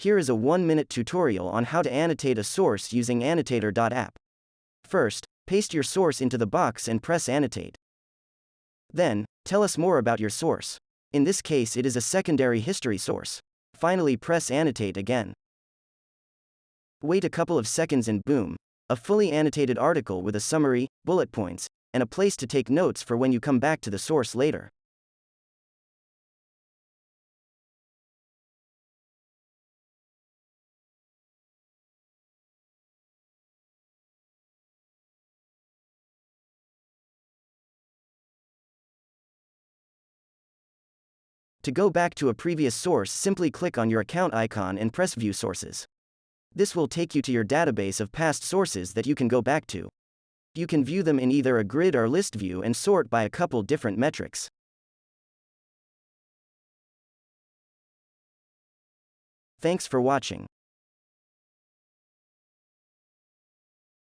Here is a 1-minute tutorial on how to annotate a source using Annotater.App. First, paste your source into the box and press Annotate. Then, tell us more about your source. In this case, it is a secondary history source. Finally, press Annotate again. Wait a couple of seconds and boom, a fully annotated article with a summary, bullet points, and a place to take notes for when you come back to the source later. To go back to a previous source, simply click on your account icon and press View Sources. This will take you to your database of past sources that you can go back to. You can view them in either a grid or list view and sort by a couple different metrics. Thanks for watching.